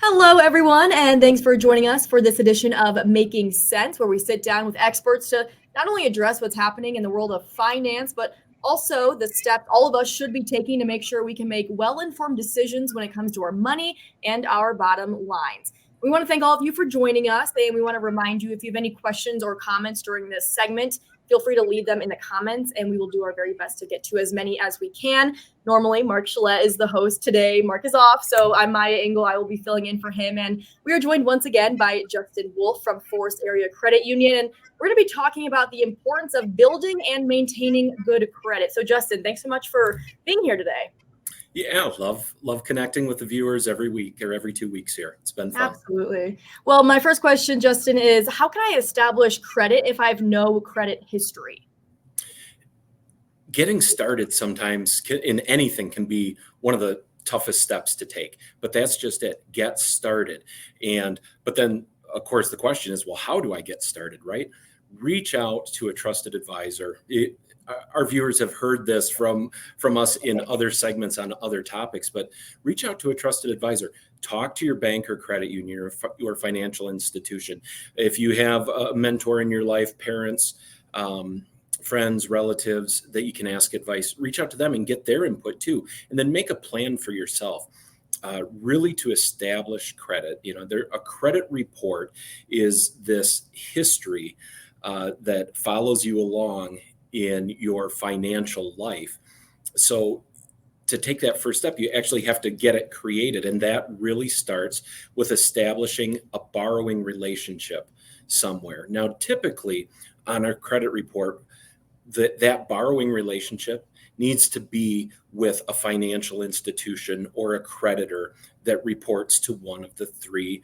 Hello, everyone, and thanks for joining us for this edition of Making Sense, where we sit down with experts to not only address what's happening in the world of finance, but also the steps all of us should be taking to make sure we can make well-informed decisions when it comes to our money and our bottom lines. We want to thank all of you for joining us, and we want to remind you if you have any questions or comments during this segment, feel free to leave them in the comments, and we will do our very best to get to as many as we can. Normally, Mark Chalette is the host today. Mark is off, so I'm Maya Engel. I will be filling in for him. And we are joined once again by Justin Wolf from Forest Area Credit Union. And we're going to be talking about the importance of building and maintaining good credit. So, Justin, thanks so much for being here today. Yeah, love connecting with the viewers every week or every 2 weeks here. It's been fun. Absolutely. Well, my first question, Justin, is how can I establish credit if I have no credit history? Getting started sometimes in anything can be one of the toughest steps to take, but that's just it. Get started. But then, of course, the question is, well, how do I get started, right? Reach out to a trusted advisor. Our viewers have heard this from us in other segments on other topics, but reach out to a trusted advisor. Talk to your bank or credit union or your financial institution. If you have a mentor in your life, parents, friends, relatives that you can ask advice, reach out to them and get their input too. And then make a plan for yourself. Really to establish credit. A credit report is this history that follows you along in your financial life. So to take that first step, you actually have to get it created. And that really starts with establishing a borrowing relationship somewhere. Now, typically on our credit report, that borrowing relationship needs to be with a financial institution or a creditor that reports to one of the three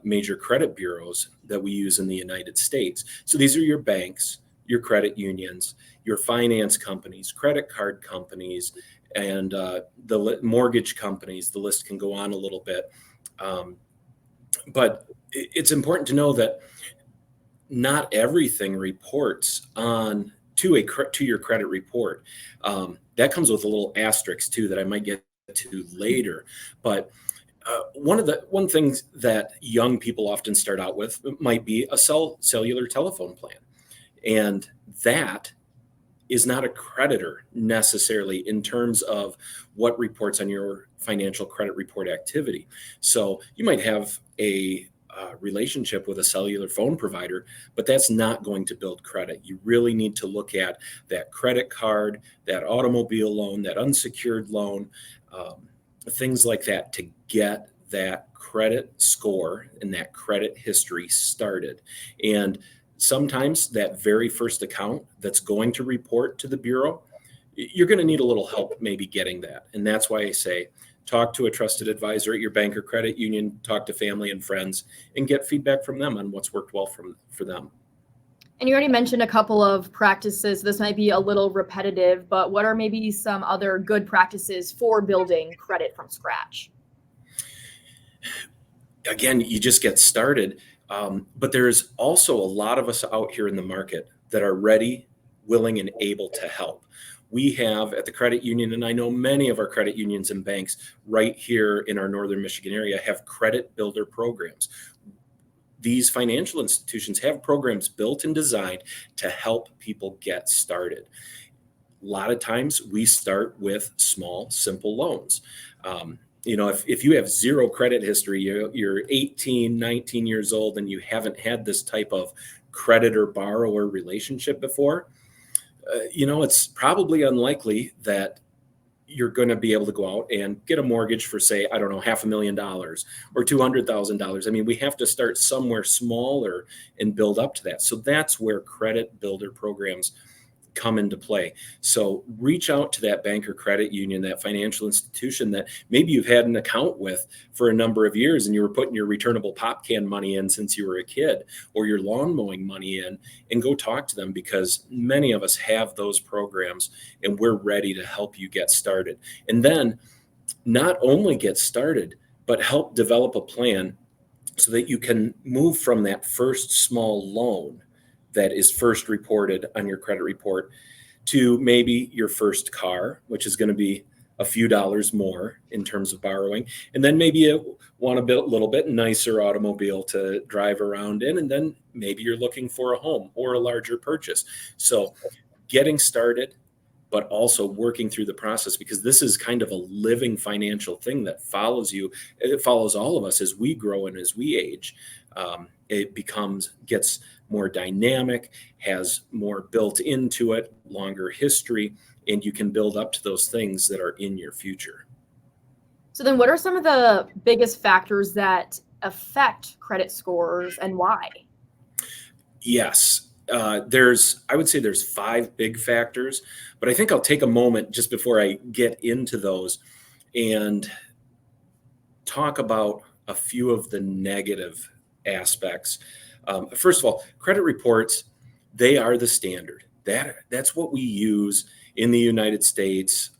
major credit bureaus that we use in the United States. So these are your banks, your credit unions, your finance companies, credit card companies, and the mortgage companies. The list can go on a little bit. But it's important to know that not everything reports on to your credit report. That comes with a little asterisk too that I might get to later. But one things that young people often start out with might be a cellular telephone plan. And that is not a creditor necessarily in terms of what reports on your financial credit report activity. So you might have a relationship with a cellular phone provider, but that's not going to build credit. You really need to look at that credit card, that automobile loan, that unsecured loan, things like that to get that credit score and that credit history started. And sometimes that very first account that's going to report to the bureau, you're going to need a little help maybe getting that. And that's why I say, talk to a trusted advisor at your bank or credit union, talk to family and friends, and get feedback from them on what's worked well for them. And you already mentioned a couple of practices. This might be a little repetitive, but what are maybe some other good practices for building credit from scratch? Again, you just get started. But there's also a lot of us out here in the market that are ready, willing, and able to help. We have at the credit union, and I know many of our credit unions and banks right here in our northern Michigan area have credit builder programs. These financial institutions have programs built and designed to help people get started. A lot of times we start with small, simple loans. If you have zero credit history, you're 18, 19 years old, and you haven't had this type of creditor borrower relationship before, it's probably unlikely that you're going to be able to go out and get a mortgage for, say, I don't know, $500,000 or $200,000. I mean, we have to start somewhere smaller and build up to that. So that's where credit builder programs come into play. So reach out to that bank or credit union, that financial institution that maybe you've had an account with for a number of years and you were putting your returnable pop can money in since you were a kid, or your lawn mowing money in, and go talk to them, because many of us have those programs and we're ready to help you get started. And then not only get started, but help develop a plan so that you can move from that first small loan that is first reported on your credit report to maybe your first car, which is going to be a few dollars more in terms of borrowing. And then maybe want a little bit nicer automobile to drive around in, and then maybe you're looking for a home or a larger purchase. So getting started, but also working through the process, because this is kind of a living financial thing that follows you. It follows all of us as we grow and as we age. It gets more dynamic, has more built into it, longer history, and you can build up to those things that are in your future. So then what are some of the biggest factors that affect credit scores and why? Yes. I would say there's 5 big factors, but I think I'll take a moment just before I get into those and talk about a few of the negative aspects. First of all, credit reports, they are the standard. That's what we use in the United States,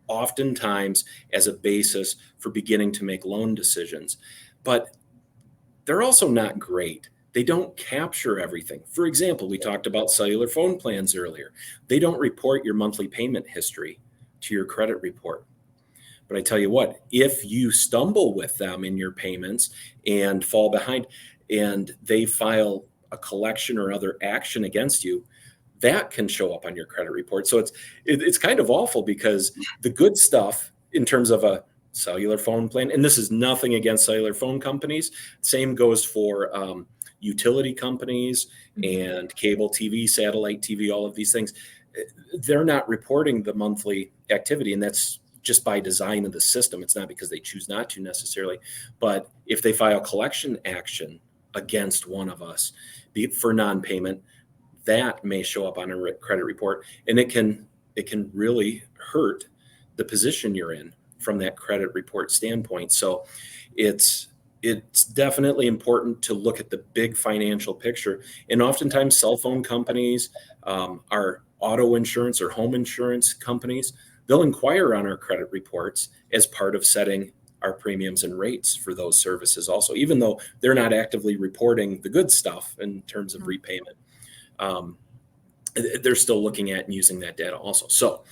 oftentimes as a basis for beginning to make loan decisions. But they're also not great. They don't capture everything. For example, we talked about cellular phone plans earlier. They don't report your monthly payment history to your credit report. But I tell you what, if you stumble with them in your payments and fall behind and they file a collection or other action against you, that can show up on your credit report. So it's kind of awful, because the good stuff in terms of a cellular phone plan, and this is nothing against cellular phone companies, same goes for utility companies and cable TV, satellite TV, all of these things. They're not reporting the monthly activity, and that's just by design of the system. It's not because they choose not to necessarily, but if they file collection action against one of us for non-payment, that may show up on a credit report, and it can really hurt the position you're in from that credit report standpoint. So it's definitely important to look at the big financial picture. And oftentimes cell phone companies, our auto insurance or home insurance companies, they'll inquire on our credit reports as part of setting our premiums and rates for those services also, even though they're not actively reporting the good stuff in terms of repayment. They're still looking at and using that data also. So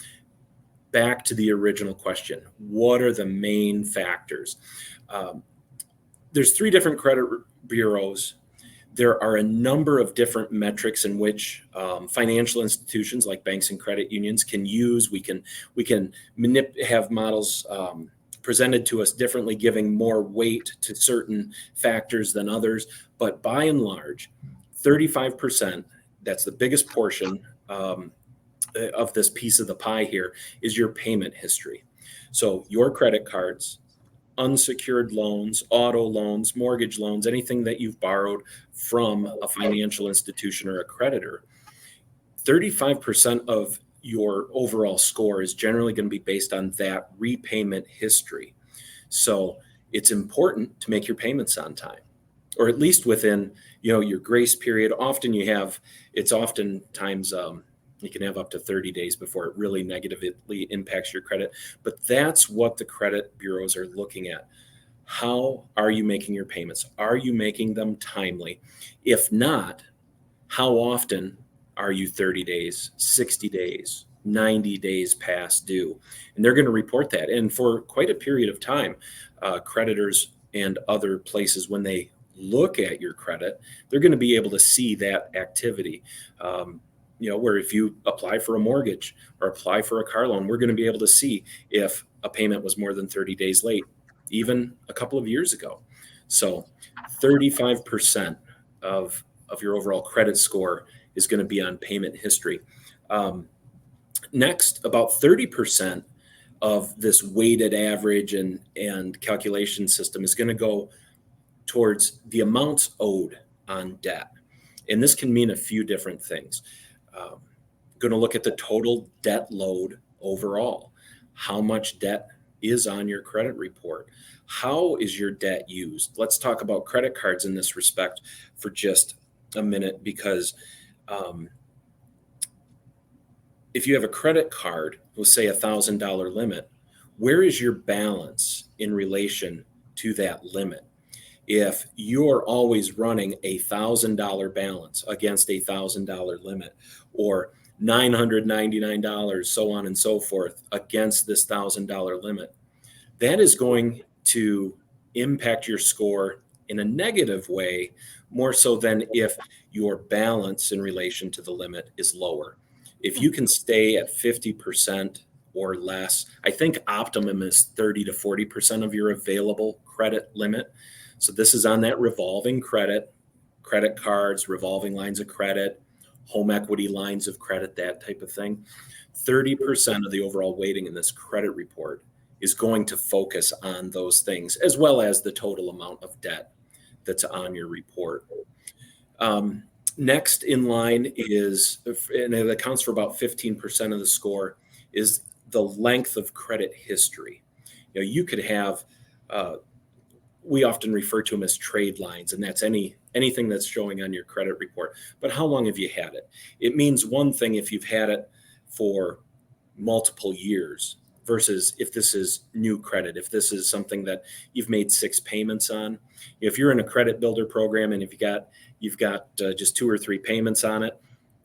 back to the original question, what are the main factors? There's 3 different credit bureaus. There are a number of different metrics in which financial institutions like banks and credit unions can use. We can have models presented to us differently, giving more weight to certain factors than others. But by and large, 35%, that's the biggest portion of this piece of the pie here, is your payment history. So your credit cards, unsecured loans, auto loans, mortgage loans, anything that you've borrowed from a financial institution or a creditor, 35% of your overall score is generally going to be based on that repayment history. So it's important to make your payments on time, or at least within, your grace period. Often it's oftentimes you can have up to 30 days before it really negatively impacts your credit. But that's what the credit bureaus are looking at. How are you making your payments? Are you making them timely? If not, how often are you 30 days, 60 days, 90 days past due? And they're going to report that. And for quite a period of time, creditors and other places, when they look at your credit, they're going to be able to see that activity. Where if you apply for a mortgage or apply for a car loan, we're going to be able to see if a payment was more than 30 days late, even a couple of years ago. So 35% of your overall credit score is going to be on payment history. Next, about 30% of this weighted average and calculation system is going to go towards the amounts owed on debt. And this can mean a few different things. Going to look at the total debt load overall. How much debt is on your credit report? How is your debt used? Let's talk about credit cards in this respect for just a minute, because if you have a credit card with, say, $1,000 limit, where is your balance in relation to that limit? If you're always running $1,000 balance against $1,000 limit, or $999, so on and so forth, against this $1,000 limit, that is going to impact your score in a negative way, more so than if your balance in relation to the limit is lower. If you can stay at 50% or less, I think optimum is 30 to 40% of your available credit limit. So this is on that revolving credit, credit cards, revolving lines of credit, home equity lines of credit, that type of thing. 30% of the overall weighting in this credit report is going to focus on those things, as well as the total amount of debt that's on your report. Next in line is, and it accounts for about 15% of the score, is the length of credit history. You could have, we often refer to them as trade lines, and that's anything that's showing on your credit report. But how long have you had it? It means one thing if you've had it for multiple years versus if this is new credit, if this is something that you've made 6 payments on. If you're in a credit builder program and if you've got just 2 or 3 payments on it,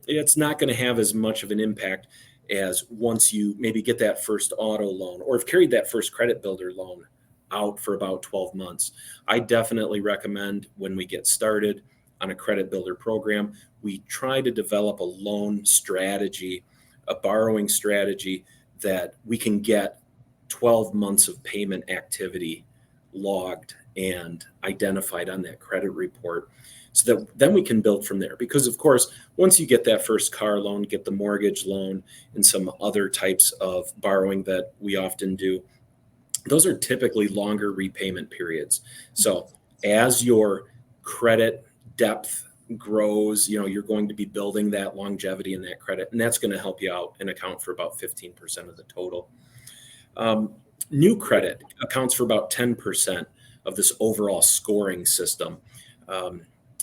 it's not going to have as much of an impact as once you maybe get that first auto loan or have carried that first credit builder loan out for about 12 months. I definitely recommend when we get started on a credit builder program, we try to develop a loan strategy, a borrowing strategy that we can get 12 months of payment activity logged and identified on that credit report, so that then we can build from there. Because of course, once you get that first car loan, get the mortgage loan and some other types of borrowing that we often do, those are typically longer repayment periods. So as your credit depth grows, you're going to be building that longevity in that credit, and that's going to help you out and account for about 15% of the total. New credit accounts for about 10% of this overall scoring system.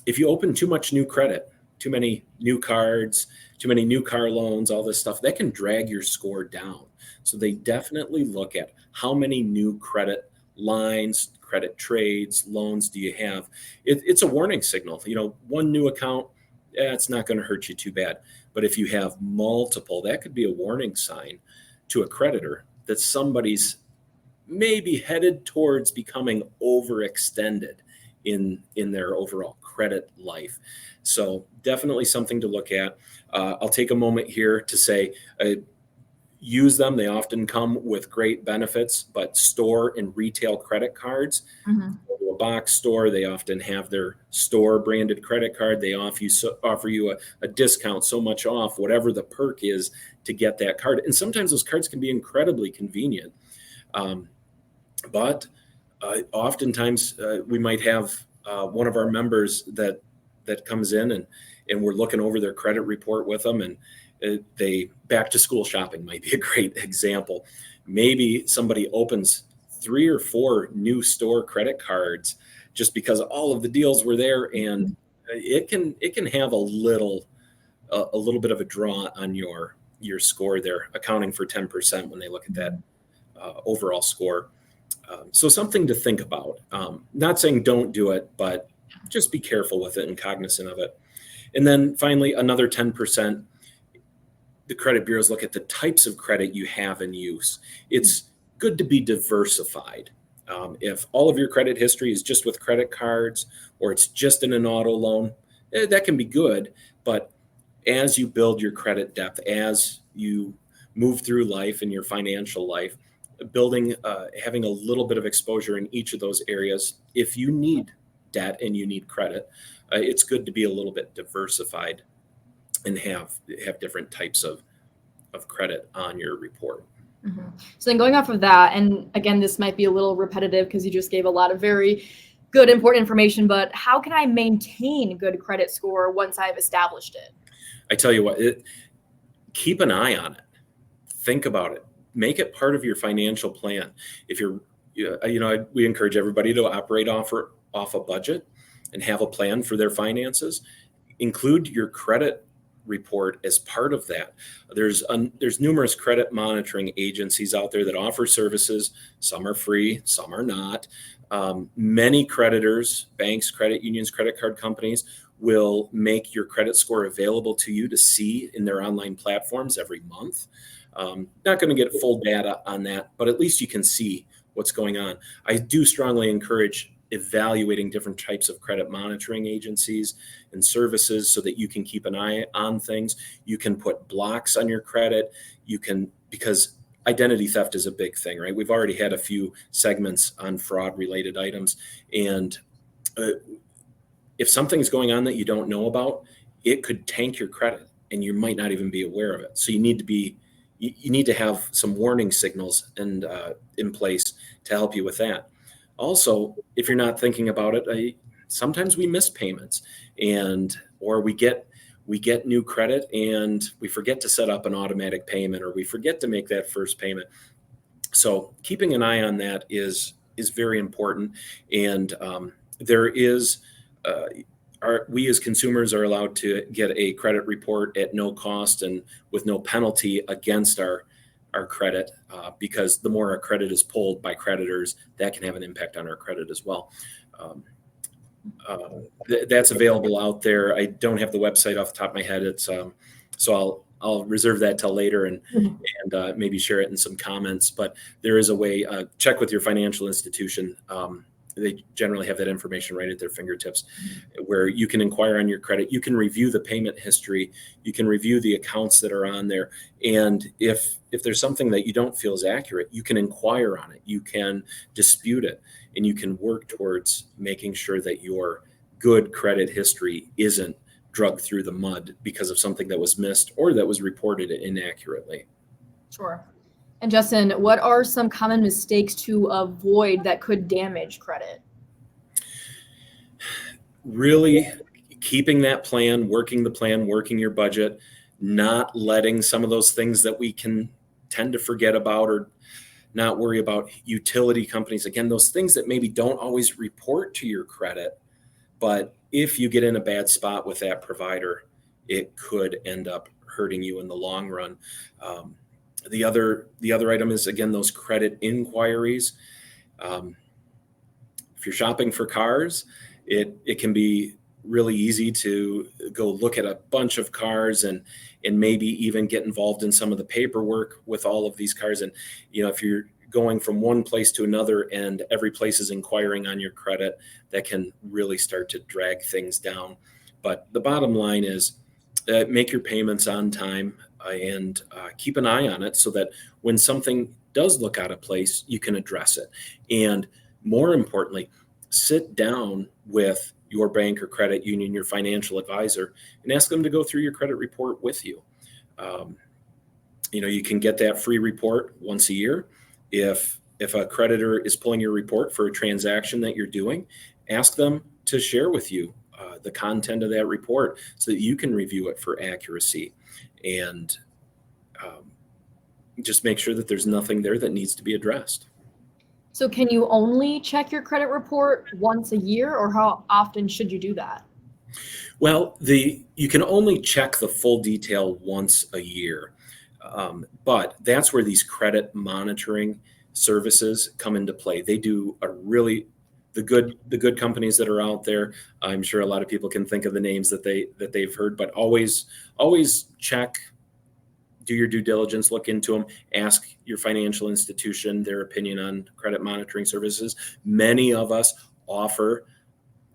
If you open too much new credit, too many new cards, too many new car loans, all this stuff, that can drag your score down. So they definitely look at how many new credit lines, credit trades, loans do you have. It's a warning signal. One new account, it's not going to hurt you too bad. But if you have multiple, that could be a warning sign to a creditor that somebody's maybe headed towards becoming overextended in their overall credit life. So definitely something to look at. I'll take a moment here to say, use them. They often come with great benefits, but store and retail credit cards. Mm-hmm. Go to a box store, they often have their store branded credit card. They offer you a discount, so much off, whatever the perk is to get that card. And sometimes those cards can be incredibly convenient. But oftentimes we might have one of our members that comes in and we're looking over their credit report with them, and they back to school shopping might be a great example. Maybe somebody opens 3 or 4 new store credit cards just because all of the deals were there, and it can have a little bit of a draw on your score there, accounting for 10% when they look at that overall score. So something to think about. Not saying don't do it, but just be careful with it and cognizant of it. And then finally, another 10%, the credit bureaus look at the types of credit you have in use. It's good to be diversified. If all of your credit history is just with credit cards or it's just in an auto loan, that can be good. But as you build your credit depth, as you move through life and your financial life, having a little bit of exposure in each of those areas, if you need debt and you need credit, it's good to be a little bit diversified and have different types of credit on your report. Mm-hmm. So then going off of that, and again, this might be a little repetitive because you just gave a lot of very good, important information, but how can I maintain good credit score once I've established it? I tell you what, keep an eye on it. Think about it. Make it part of your financial plan. If we encourage everybody to operate off a budget and have a plan for their finances. Include your credit report as part of that. There's numerous credit monitoring agencies out there that offer services. Some are free, some are not. Many creditors, banks, credit unions, credit card companies will make your credit score available to you to see in their online platforms every month. Not going to get full data on that, but at least you can see what's going on. I do strongly encourage evaluating different types of credit monitoring agencies and services so that you can keep an eye on things. You can put blocks on your credit. Because identity theft is a big thing, right? We've already had a few segments on fraud related items. And if something's going on that you don't know about, it could tank your credit and you might not even be aware of it. So you need to have some warning signals and in place to help you with that. Also, if you're not thinking about it, sometimes we miss payments or we get new credit and we forget to set up an automatic payment or we forget to make that first payment. So keeping an eye on that is very important. And there is we as consumers are allowed to get a credit report at no cost and with no penalty against our credit, because the more our credit is pulled by creditors, that can have an impact on our credit as well. That's available out there. I don't have the website off the top of my head. It's so I'll reserve that till later and maybe share it in some comments. But there is a way. Check with your financial institution. They generally have that information right at their fingertips, where you can inquire on your credit. You can review the payment history. You can review the accounts that are on there. And if there's something that you don't feel is accurate, you can inquire on it. You can dispute it, and you can work towards making sure that your good credit history isn't dragged through the mud because of something that was missed or that was reported inaccurately. Sure. And Justin, what are some common mistakes to avoid that could damage credit? Really keeping that plan, working your budget, not letting some of those things that we can tend to forget about or not worry about. Utility companies, again, those things that maybe don't always report to your credit, but if you get in a bad spot with that provider, it could end up hurting you in the long run. The other item is, again, those credit inquiries. If you're shopping for cars, it can be really easy to go look at a bunch of cars and maybe even get involved in some of the paperwork with all of these cars. And, if you're going from one place to another and every place is inquiring on your credit, that can really start to drag things down. But the bottom line is make your payments on time and keep an eye on it so that when something does look out of place, you can address it. And more importantly, sit down with your bank or credit union, your financial advisor, and ask them to go through your credit report with you. You can get that free report once a year. If a creditor is pulling your report for a transaction that you're doing, ask them to share with you the content of that report so that you can review it for accuracy and just make sure that there's nothing there that needs to be addressed. So can you only check your credit report once a year, or how often should you do that? Well, you can only check the full detail once a year, but that's where these credit monitoring services come into play. They do the good companies that are out there. I'm sure a lot of people can think of the names that they've heard, but always check, do your due diligence, look into them, ask your financial institution their opinion on credit monitoring services. Many of us offer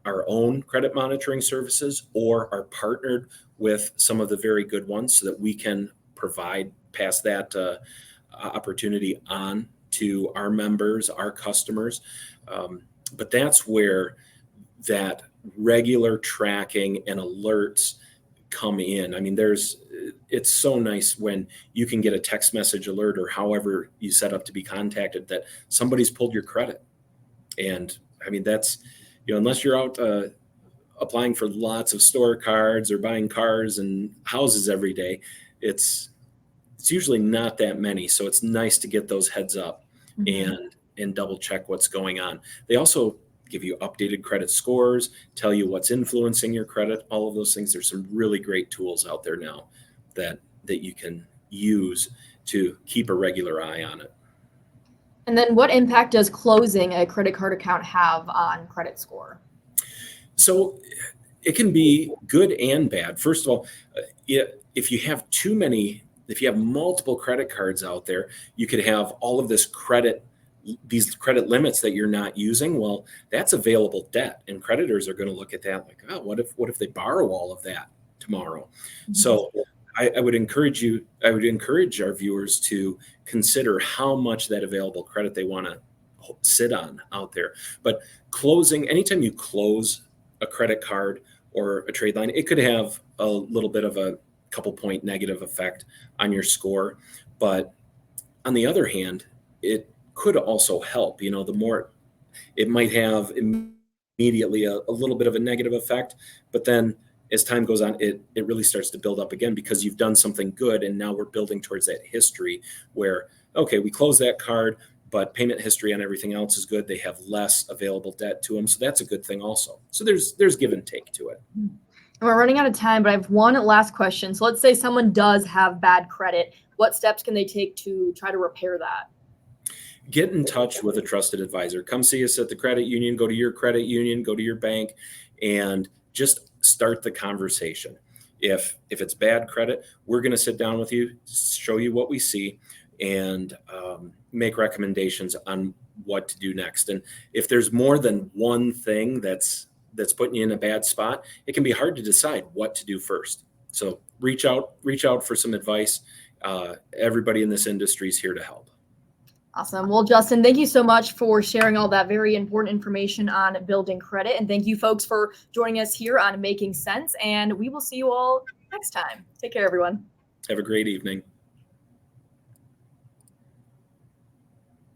our own credit monitoring services or are partnered with some of the very good ones so that we can pass that opportunity on to our members, our customers. But that's where that regular tracking and alerts come in. I mean, it's so nice when you can get a text message alert or however you set up to be contacted that somebody's pulled your credit. And I mean, that's, unless you're out applying for lots of store cards or buying cars and houses every day, it's usually not that many. So it's nice to get those heads up and double check what's going on. They also give you updated credit scores, tell you what's influencing your credit, all of those things. There's some really great tools out there now that you can use to keep a regular eye on it. And then what impact does closing a credit card account have on credit score? So it can be good and bad. First of all, if you have multiple credit cards out there, you could have all of this credit these credit limits that you're not using, well, that's available debt, and creditors are going to look at that like, oh, what if they borrow all of that tomorrow? So I would encourage our viewers to consider how much that available credit they want to sit on out there. But anytime you close a credit card or a trade line, it could have a little bit of a couple point negative effect on your score. But on the other hand, it could also help. The more it might have immediately a little bit of a negative effect, but then as time goes on, it really starts to build up again because you've done something good, and now we're building towards that history where, okay, we close that card, but payment history on everything else is good. They have less available debt to them, so that's a good thing also. So there's give and take to it. We're running out of time, but I have one last question. So let's say someone does have bad credit. What steps can they take to try to repair that? Get in touch with a trusted advisor. Come see us at the credit union, go to your credit union, go to your bank, and just start the conversation. If it's bad credit, we're going to sit down with you, show you what we see, and make recommendations on what to do next. And if there's more than one thing that's putting you in a bad spot, it can be hard to decide what to do first. So reach out for some advice. Everybody in this industry is here to help. Awesome. Well, Justin, thank you so much for sharing all that very important information on building credit. And thank you folks for joining us here on Making Sense. And we will see you all next time. Take care, everyone. Have a great evening.